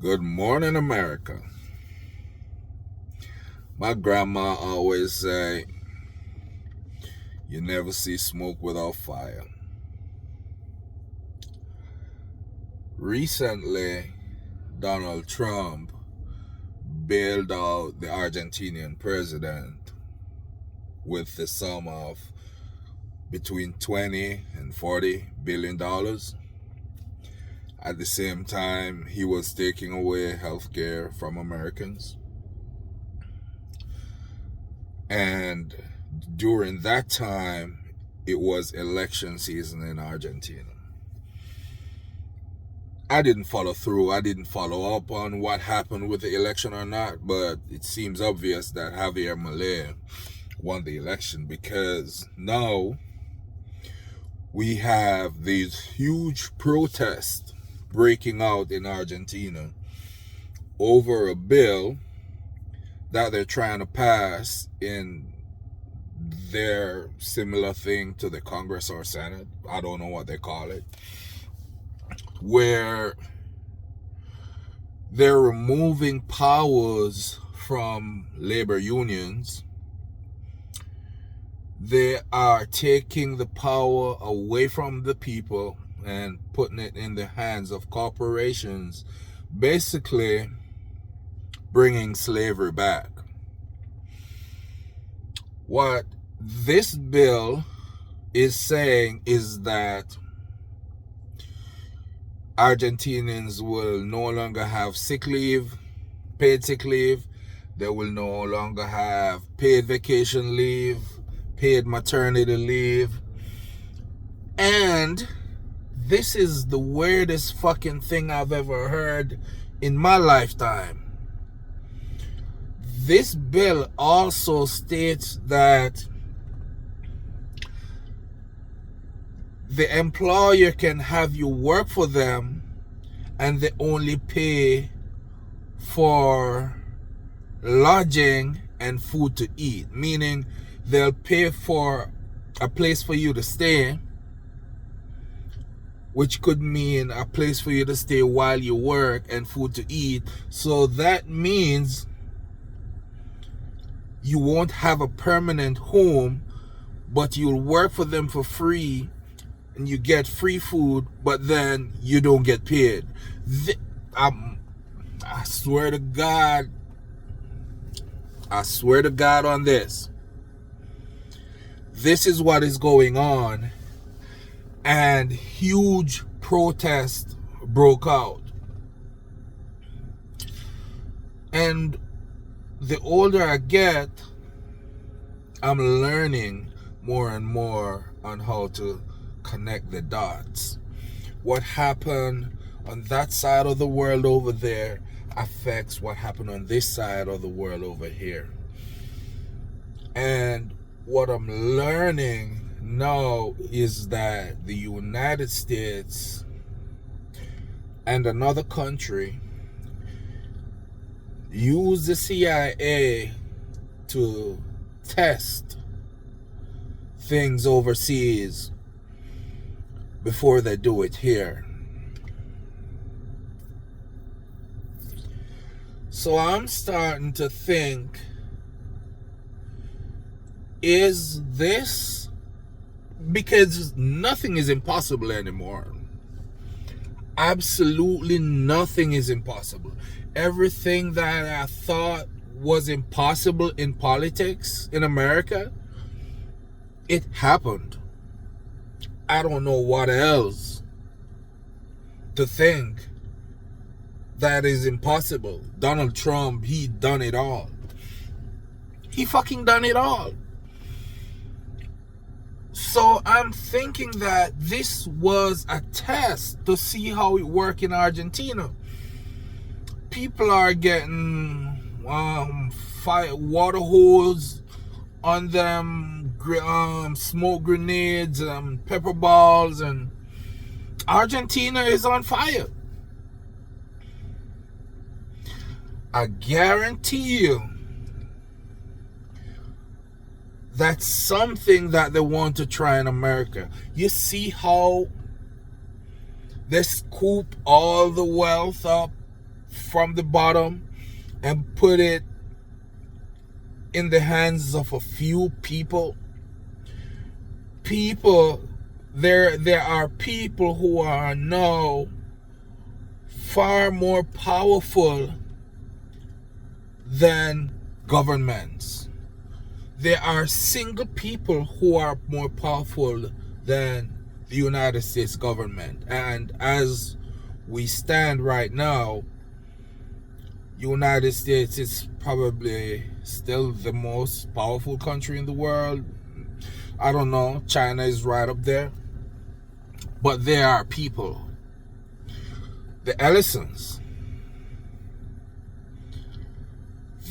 Good morning, America. My grandma always say, you never see smoke without fire. Recently, Donald Trump bailed out the Argentinian president with the sum of between 20 and 40 billion dollars. At the same time, he was taking away health care from Americans. And during that time, it was election season in Argentina. I didn't follow through. I didn't follow up on what happened with the election or not, but it seems obvious that Javier Milei won the election because now we have these huge protests breaking out in Argentina over a bill that they're trying to pass in their similar thing to the Congress or Senate. I don't know what they call it, where they're removing powers from labor unions. They are taking the power away from the people and putting it in the hands of corporations, basically bringing slavery back. What this bill is saying is that Argentinians will no longer have sick leave, paid sick leave. They will no longer have paid vacation leave, paid maternity leave. And this is the weirdest fucking thing I've ever heard in my lifetime. This bill also states that the employer can have you work for them and they only pay for lodging and food to eat, meaning they'll pay for a place for you to stay, which could mean a place for you to stay while you work and food to eat. So that means you won't have a permanent home, but you'll work for them for free and you get free food, but then you don't get paid. I swear to God on this. This is what is going on. And huge protest broke out. And the older I get, I'm learning more and more on how to connect the dots. What happened on that side of the world over there affects what happened on this side of the world over here. And what I'm learning now is that the United States and another country use the CIA to test things overseas before they do it here. So I'm starting to think, is this, because nothing is impossible anymore. Absolutely nothing is impossible. Everything that I thought was impossible in politics in America, it happened. I don't know what else to think that is impossible. Donald Trump, he done it all. He fucking done it all. So I'm thinking that this was a test to see how it worked in Argentina. People are getting fire, water hose on them, smoke grenades, pepper balls, and Argentina is on fire. I guarantee you that's something that they want to try in America. You see how they scoop all the wealth up from the bottom and put it in the hands of a few people. There are people who are now far more powerful than governments. There are single people who are more powerful than the United States government. And as we stand right now, United States is probably still the most powerful country in the world. I don't know, China is right up there. But there are people, the Ellisons,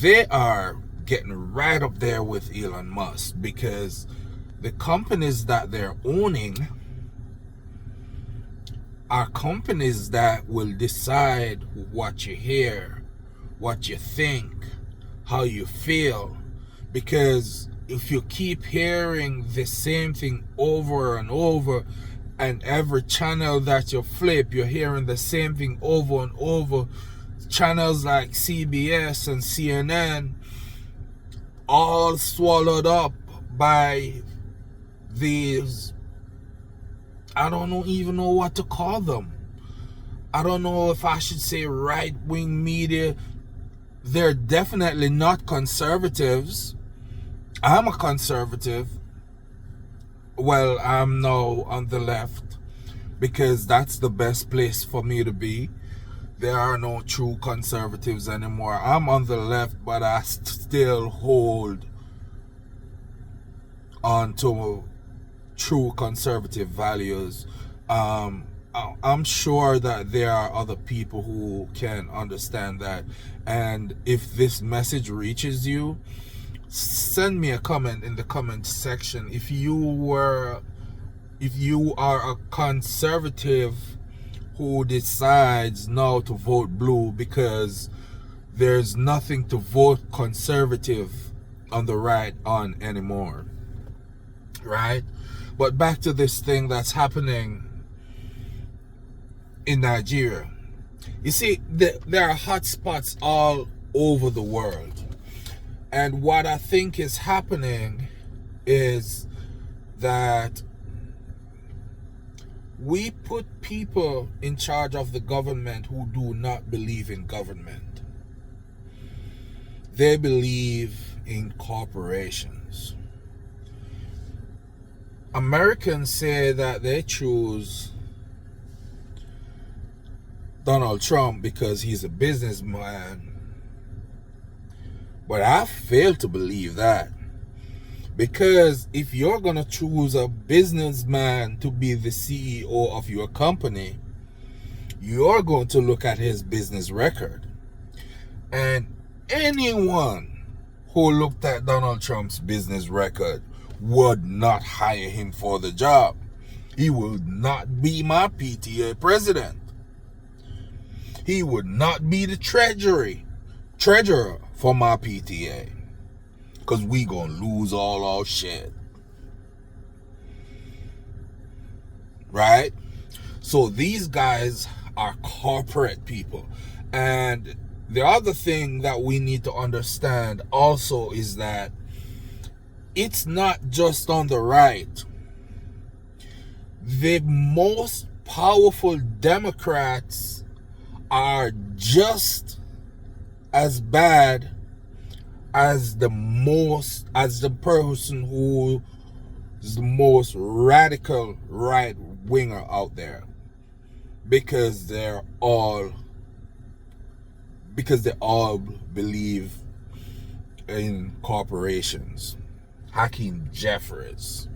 they are getting right up there with Elon Musk, because the companies that they're owning are companies that will decide what you hear, what you think, how you feel. Because if you keep hearing the same thing over and over, and every channel that you flip, you're hearing the same thing over and over, channels like CBS and CNN, all swallowed up by these, I don't even know what to call them. I don't know if I should say right-wing media. They're definitely not conservatives. I'm a conservative. Well, I'm now on the left, because that's the best place for me to be. There are no true conservatives anymore. I'm on the left, but I still hold on to true conservative values. I'm sure that there are other people who can understand that. And if this message reaches you, send me a comment in the comment section. If you are a conservative who decides now to vote blue because there's nothing to vote conservative on the right on anymore, right? But back to this thing that's happening in Nigeria. You see, there are hotspots all over the world. And what I think is happening is that we put people in charge of the government who do not believe in government. They believe in corporations. Americans say that they choose Donald Trump because he's a businessman. But I fail to believe that. Because if you're going to choose a businessman to be the CEO of your company, you're going to look at his business record. And anyone who looked at Donald Trump's business record would not hire him for the job. He would not be my PTA president. He would not be the treasurer for my PTA. Because we gonna lose all our shit. Right? So these guys are corporate people. And the other thing that we need to understand also is that it's not just on the right. The most powerful Democrats are just as bad as the person who is the most radical right winger out there, because they all believe in corporations. Hakeem Jeffries,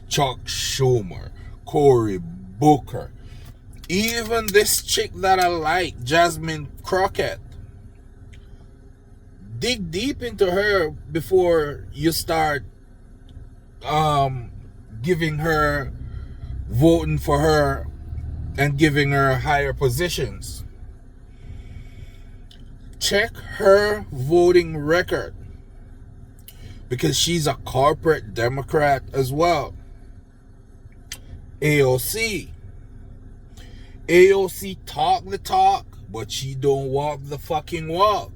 Chuck Schumer, Cory Booker, even this chick that I like, Jasmine Crockett. Dig deep into her before you start giving her, voting for her, and giving her higher positions. Check her voting record, because she's a corporate Democrat as well. AOC talk the talk, but she don't walk the fucking walk.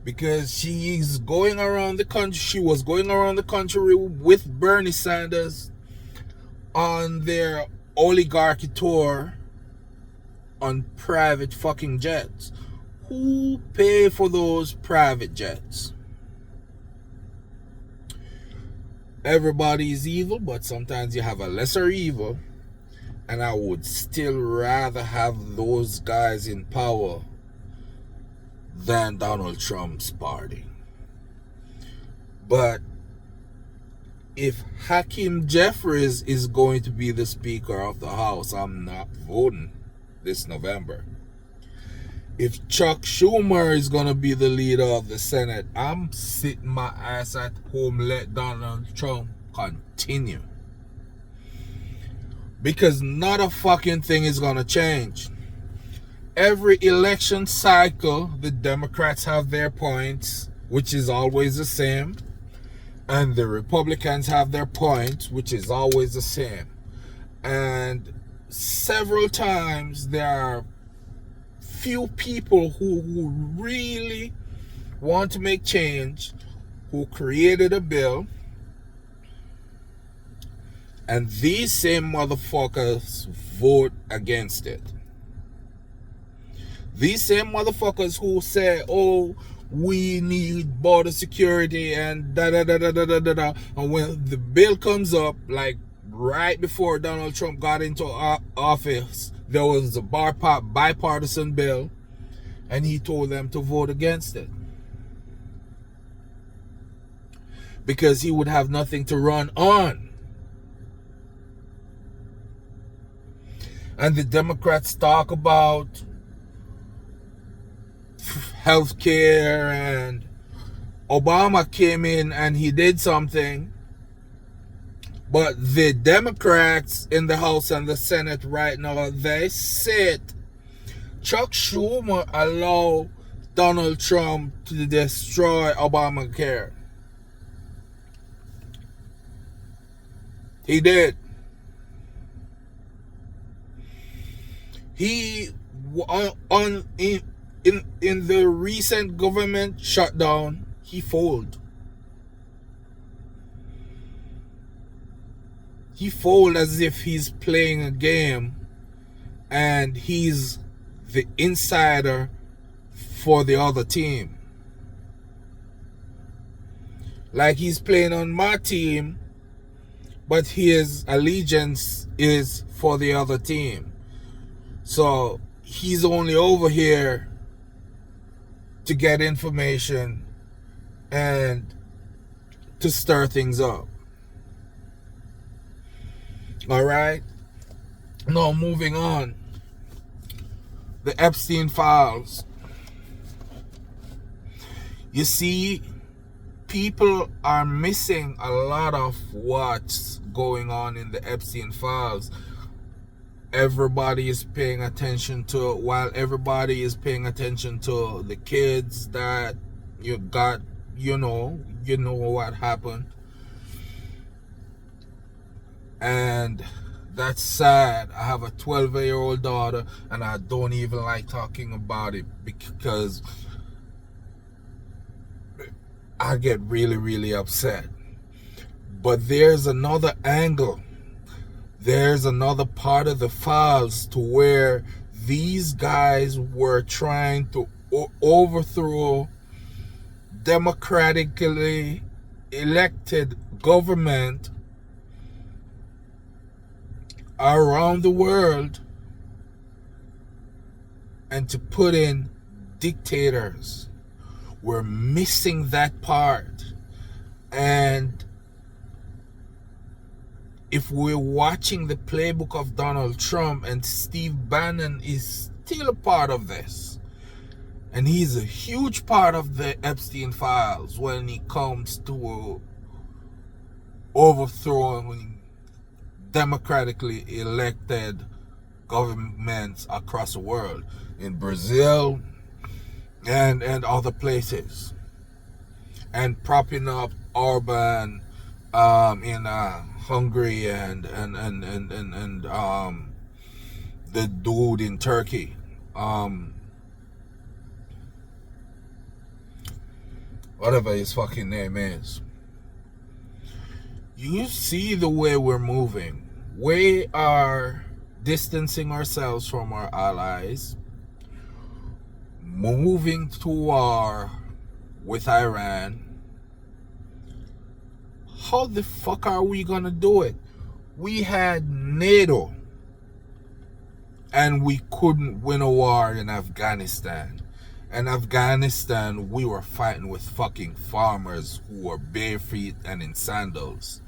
Because she's going around the country. She was going around the country with Bernie Sanders on their oligarchy tour on private fucking jets. Who pay for those private jets? Everybody is evil, but sometimes you have a lesser evil. And I would still rather have those guys in power than Donald Trump's party. But if Hakeem Jeffries is going to be the Speaker of the House, I'm not voting this November. If Chuck Schumer is going to be the leader of the Senate, I'm sitting my ass at home, let Donald Trump continue. Because not a fucking thing is going to change. Every election cycle, the Democrats have their points, which is always the same. And the Republicans have their points, which is always the same. And several times there are few people who really want to make change, who created a bill, and these same motherfuckers vote against it. These same motherfuckers who say, oh, we need border security and da-da-da-da-da-da-da. And when the bill comes up, like right before Donald Trump got into office, there was a bipartisan bill, and he told them to vote against it. Because he would have nothing to run on. And the Democrats talk about healthcare, and Obama came in and he did something, but the Democrats in the House and the Senate right now, they said Chuck Schumer allowed Donald Trump to destroy Obamacare. He did. He in the recent government shutdown, he folded. He folded as if he's playing a game and he's the insider for the other team. Like he's playing on my team, but his allegiance is for the other team. So he's only over here to get information and to stir things up. All right. Now moving on. The Epstein files. You see, people are missing a lot of what's going on in the Epstein files. Everybody is paying attention to it, while everybody is paying attention to the kids that you got, you know what happened. And that's sad. I have a 12-year-old daughter and I don't even like talking about it because I get really, really upset. But there's another angle. There's another part of the files to where these guys were trying to overthrow democratically elected government around the world and to put in dictators. We're missing that part. And if we're watching the playbook of Donald Trump, and Steve Bannon is still a part of this, and he's a huge part of the Epstein files when it comes to overthrowing democratically elected governments across the world, in Brazil and other places, and propping up Orban in Hungary and the dude in Turkey, um, whatever his fucking name is. You see the way we're moving. We are distancing ourselves from our allies, moving to war with Iran. How the fuck are we gonna do it? We had NATO and we couldn't win a war in Afghanistan. In Afghanistan, we were fighting with fucking farmers who were barefoot and in sandals.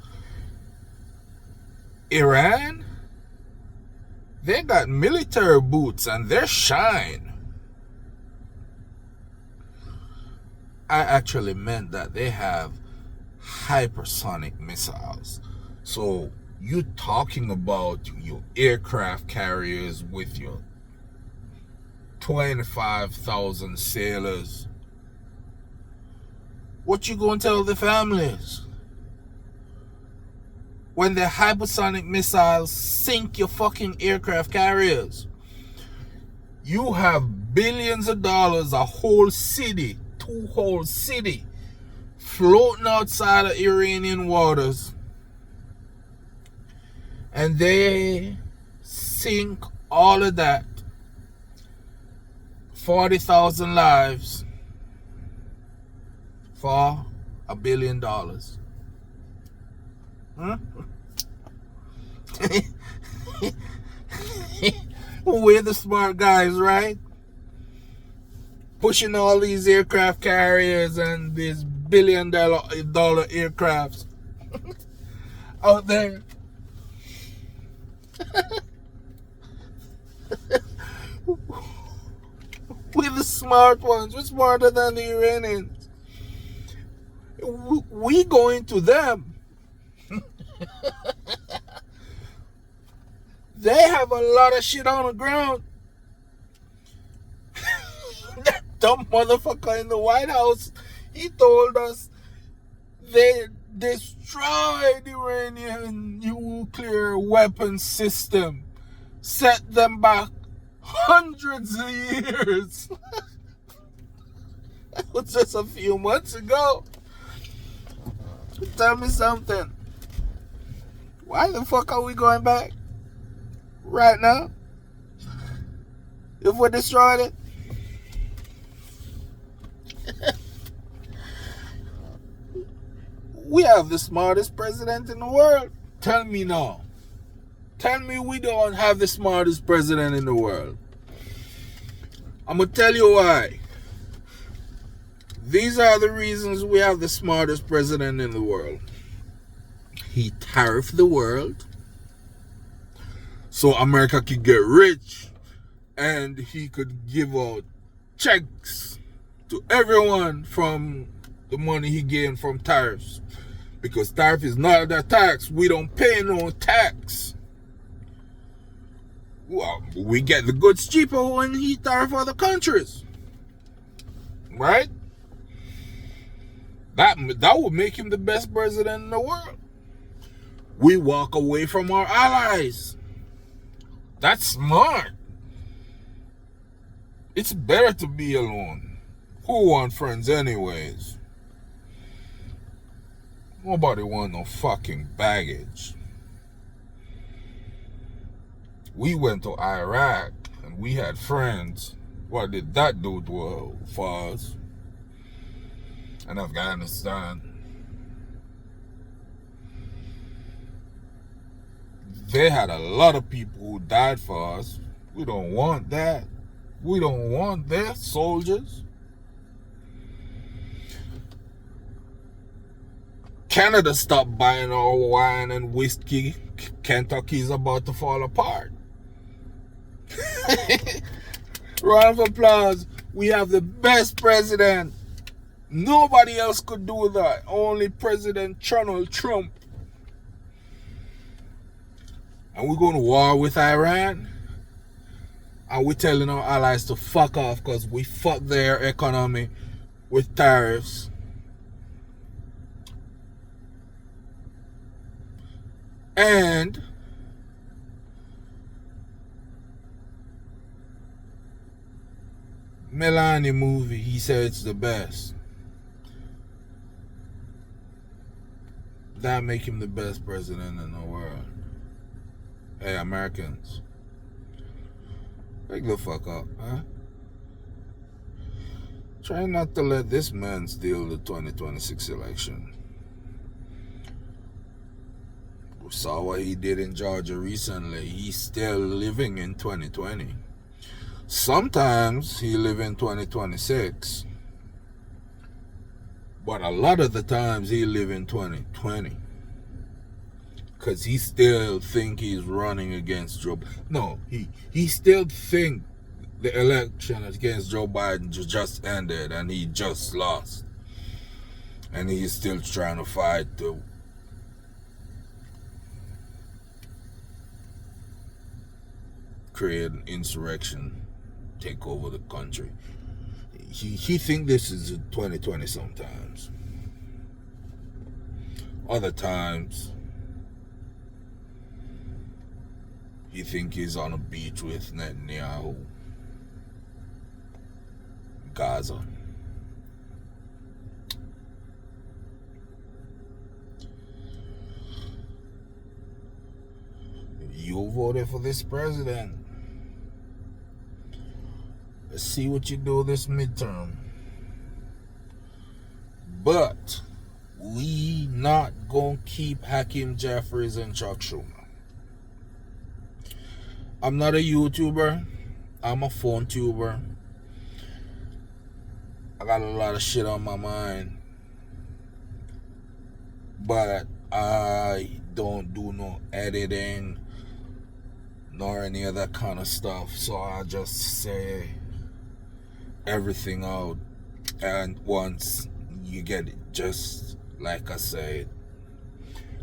Iran, they got military boots and they're shine. I actually meant that they have hypersonic missiles. So you talking about your aircraft carriers with your 25,000 sailors. What you gonna tell the families? When the hypersonic missiles sink your fucking aircraft carriers. You have billions of dollars, a whole city, 2 whole city, floating outside of Iranian waters. And they sink all of that. 40,000 lives for $1 billion. Huh? We're the smart guys, right? Pushing all these aircraft carriers and these billion-dollar aircrafts out there. We're the smart ones. We're smarter than the Iranians. We going to them. They have a lot of shit on the ground. That dumb motherfucker in the White House, he told us they destroyed the Iranian nuclear weapon system, set them back hundreds of years. That was just a few months ago. Tell me something. Why the fuck are we going back right now? If we destroyed it? We have the smartest president in the world. Tell me no. Tell me we don't have the smartest president in the world. I'm going to tell you why. These are the reasons we have the smartest president in the world. He tariffed the world so America could get rich and he could give out checks to everyone from the money he gained from tariffs. Because tariff is not a tax. We don't pay no tax. Well, we get the goods cheaper when he tariff other countries. Right? That would make him the best president in the world. We walk away from our allies. That's smart. It's better to be alone. Who want friends anyways? Nobody want no fucking baggage. We went to Iraq and we had friends. What did that do for us? And Afghanistan. They had a lot of people who died for us. We don't want that. We don't want their soldiers. Canada stopped buying our wine and whiskey. Kentucky's about to fall apart. Round of applause. We have the best president. Nobody else could do that. Only President Donald Trump. And we're going to war with Iran. And we're telling our allies to fuck off because we fucked their economy with tariffs. And Melania movie, he said it's the best. That make him the best president in the world. Hey, Americans, wake the fuck up, huh? Try not to let this man steal the 2026 election. We saw what he did in Georgia recently. He's still living in 2020. Sometimes he live in 2026. But a lot of the times he live in 2020. Because he still think he's running against Joe. No, he still think the election against Joe Biden just ended and he just lost. And he's still trying to fight to create an insurrection, take over the country. He think this is 2020 sometimes. Other times, he think he's on a beach with Netanyahu, Gaza. You voted for this president. Let's see what you do this midterm. But we not gonna keep Hakeem Jeffries and Chuck Schumer. I'm not a YouTuber. I'm a phone tuber. I got a lot of shit on my mind. But I don't do no editing nor any of that kind of stuff. So I just say everything out, and once you get it just like I said.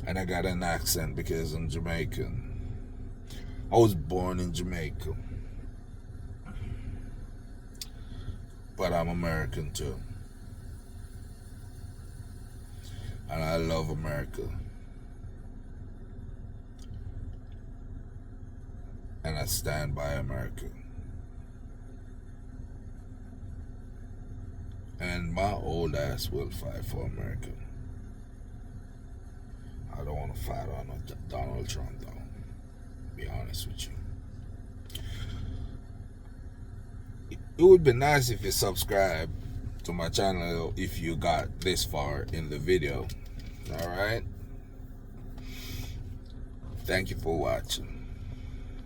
And I got an accent because I'm Jamaican. I was born in Jamaica, but I'm American too, and I love America, and I stand by America. And my old ass will fight for America. I don't want to fight on Donald Trump, though. Be honest with you. It would be nice if you subscribe to my channel if you got this far in the video. Alright? Thank you for watching.